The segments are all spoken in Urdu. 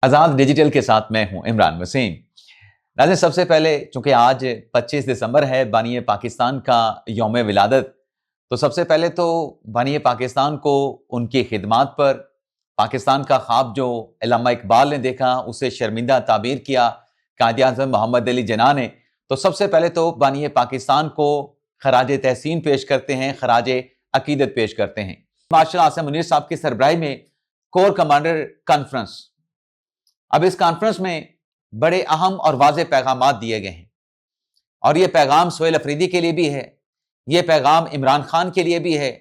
آزاد ڈیجیٹل کے ساتھ میں ہوں عمران وسیم۔ ناظرین، سب سے پہلے چونکہ آج 25 دسمبر ہے بانی پاکستان کا یوم ولادت، تو سب سے پہلے تو بانی پاکستان کو ان کی خدمات پر، پاکستان کا خواب جو علامہ اقبال نے دیکھا اسے شرمندہ تعبیر کیا قائد اعظم محمد علی جناح نے، تو سب سے پہلے تو بانی پاکستان کو خراج تحسین پیش کرتے ہیں، خراج عقیدت پیش کرتے ہیں۔ مارشل آرٹس منیر صاحب کی سربراہی میں کور کمانڈر کانفرنس، اب اس کانفرنس میں بڑے اہم اور واضح پیغامات دیے گئے ہیں، اور یہ پیغام سہیل افریدی کے لیے بھی ہے، یہ پیغام عمران خان کے لیے بھی ہے،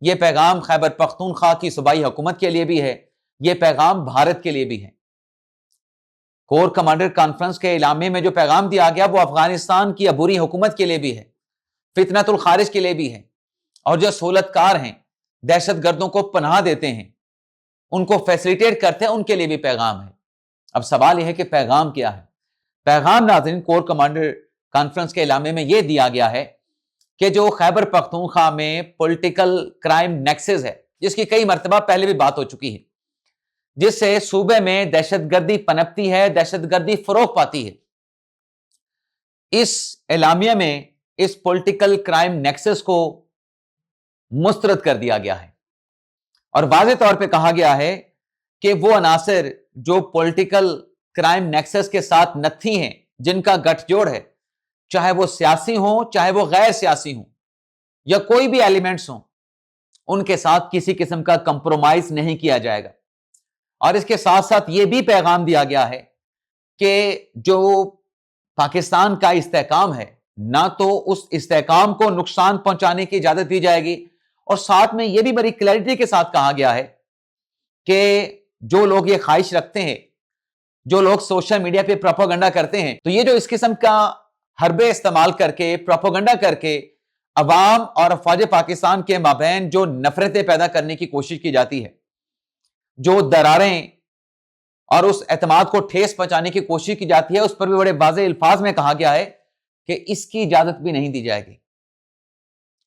یہ پیغام خیبر پختونخوا کی صوبائی حکومت کے لیے بھی ہے، یہ پیغام بھارت کے لیے بھی ہے۔ کور کمانڈر کانفرنس کے اعلامیے میں جو پیغام دیا گیا وہ افغانستان کی عبوری حکومت کے لیے بھی ہے، فتنۃ الخارج کے لیے بھی ہے، اور جو سہولت کار ہیں، دہشت گردوں کو پناہ دیتے ہیں، ان کو فیسلیٹیٹ کرتے ہیں، ان کے لیے بھی پیغام ہے۔ اب سوال یہ ہے کہ پیغام کیا ہے؟ پیغام ناظرین کور کمانڈر کانفرنس کے اعلامیے میں یہ دیا گیا ہے کہ جو خیبر پختونخوا میں پولیٹیکل کرائم نیکسس ہے، جس کی کئی مرتبہ پہلے بھی بات ہو چکی ہے، جس سے صوبے میں دہشت گردی پنپتی ہے، دہشت گردی فروغ پاتی ہے، اس اعلامیہ میں اس پولیٹیکل کرائم نیکسس کو مسترد کر دیا گیا ہے، اور واضح طور پہ کہا گیا ہے کہ وہ عناصر جو پولیٹیکل کرائم نیکسس کے ساتھ نتھی ہیں، جن کا گٹھ جوڑ ہے، چاہے وہ سیاسی ہوں چاہے وہ غیر سیاسی ہوں یا کوئی بھی ایلیمنٹس ہوں، ان کے ساتھ کسی قسم کا کمپرومائز نہیں کیا جائے گا۔ اور اس کے ساتھ ساتھ یہ بھی پیغام دیا گیا ہے کہ جو پاکستان کا استحکام ہے، نہ تو اس استحکام کو نقصان پہنچانے کی اجازت دی جائے گی، اور ساتھ میں یہ بھی بڑی کلیئرٹی کے ساتھ کہا گیا ہے کہ جو لوگ یہ خواہش رکھتے ہیں، جو لوگ سوشل میڈیا پہ پروپیگنڈا کرتے ہیں، تو یہ جو اس قسم کا حربے استعمال کر کے، پروپیگنڈا کر کے عوام اور افواج پاکستان کے مابین جو نفرتیں پیدا کرنے کی کوشش کی جاتی ہے، جو دراریں اور اس اعتماد کو ٹھیس پہنچانے کی کوشش کی جاتی ہے، اس پر بھی بڑے واضح الفاظ میں کہا گیا ہے کہ اس کی اجازت بھی نہیں دی جائے گی۔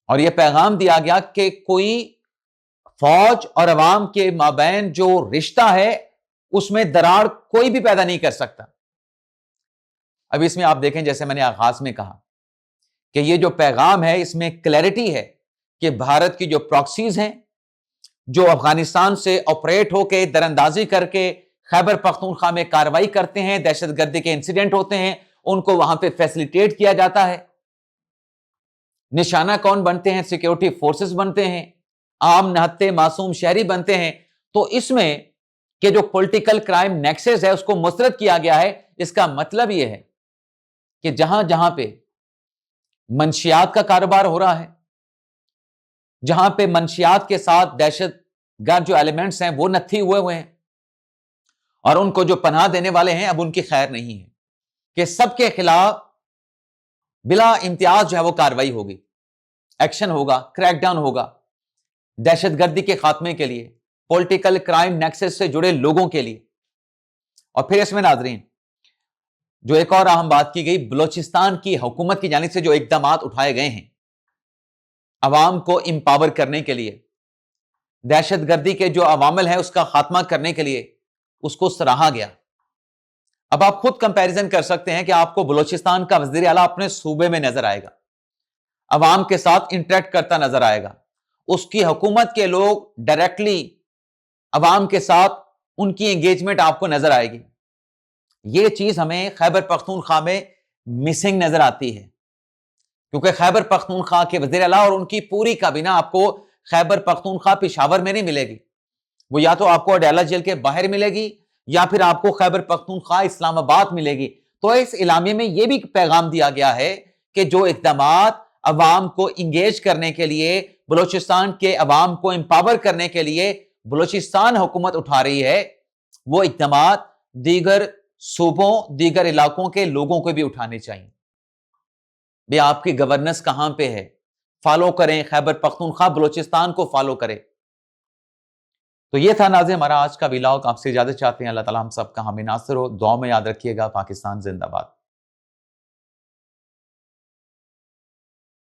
اور یہ پیغام دیا گیا کہ کوئی فوج اور عوام کے مابین جو رشتہ ہے اس میں دراڑ کوئی بھی پیدا نہیں کر سکتا۔ اب اس میں آپ دیکھیں، جیسے میں نے آغاز میں کہا کہ یہ جو پیغام ہے اس میں کلیئرٹی ہے کہ بھارت کی جو پراکسیز ہیں، جو افغانستان سے آپریٹ ہو کے در اندازی کر کے خیبر پختونخوا میں کارروائی کرتے ہیں، دہشت گردی کے انسیڈنٹ ہوتے ہیں، ان کو وہاں پہ فیسلیٹیٹ کیا جاتا ہے، نشانہ کون بنتے ہیں؟ سیکیورٹی فورسز بنتے ہیں، عام نہتے معصوم شہری بنتے ہیں۔ تو اس میں کہ جو پولیٹیکل کرائم نیکسس ہے اس کو مسترد کیا گیا ہے، اس کا مطلب یہ ہے کہ جہاں جہاں پہ منشیات کا کاروبار ہو رہا ہے، جہاں پہ منشیات کے ساتھ دہشت گرد جو ایلیمنٹس ہیں وہ نتھی ہوئے ہیں، اور ان کو جو پناہ دینے والے ہیں، اب ان کی خیر نہیں ہے، کہ سب کے خلاف بلا امتیاز جو ہے وہ کاروائی ہوگی، ایکشن ہوگا، کریک ڈاؤن ہوگا، دہشت گردی کے خاتمے کے لیے، پولیٹیکل کرائم نیکسس سے جڑے لوگوں کے لیے۔ اور پھر اس میں ناظرین جو ایک اور اہم بات کی گئی، بلوچستان کی حکومت کی جانب سے جو اقدامات اٹھائے گئے ہیں عوام کو امپاور کرنے کے لیے، دہشت گردی کے جو عوامل ہیں اس کا خاتمہ کرنے کے لیے، اس کو سراہا گیا۔ اب آپ خود کمپیریزن کر سکتے ہیں کہ آپ کو بلوچستان کا وزیر اعلیٰ اپنے صوبے میں نظر آئے گا، عوام کے ساتھ انٹریکٹ کرتا نظر آئے گا، اس کی حکومت کے لوگ ڈائریکٹلی عوام کے ساتھ ان کی انگیجمنٹ آپ کو نظر آئے گی۔ یہ چیز ہمیں خیبر پختونخوا میں مسنگ نظر آتی ہے، کیونکہ خیبر پختونخوا کے وزیر اعلیٰ اور ان کی پوری کابینہ آپ کو خیبر پختونخوا پشاور میں نہیں ملے گی، وہ یا تو آپ کو اڈیالہ جیل کے باہر ملے گی یا پھر آپ کو خیبر پختونخوا اسلام آباد ملے گی۔ تو اس اعلامیے میں یہ بھی پیغام دیا گیا ہے کہ جو اقدامات عوام کو انگیج کرنے کے لیے، بلوچستان کے عوام کو امپاور کرنے کے لیے بلوچستان حکومت اٹھا رہی ہے، وہ اقدامات دیگر صوبوں، دیگر علاقوں کے لوگوں کو بھی اٹھانے چاہیے۔ بھی آپ کی گورننس کہاں پہ ہے، فالو کریں، خیبر پختونخوا بلوچستان کو فالو کریں۔ تو یہ تھا ناظرین ہمارا آج کا ولاگ، آپ سے اجازت چاہتے ہیں۔ اللہ تعالیٰ ہم سب کا حامی ناصر ہو، دعا میں یاد رکھیے گا۔ پاکستان زندہ باد۔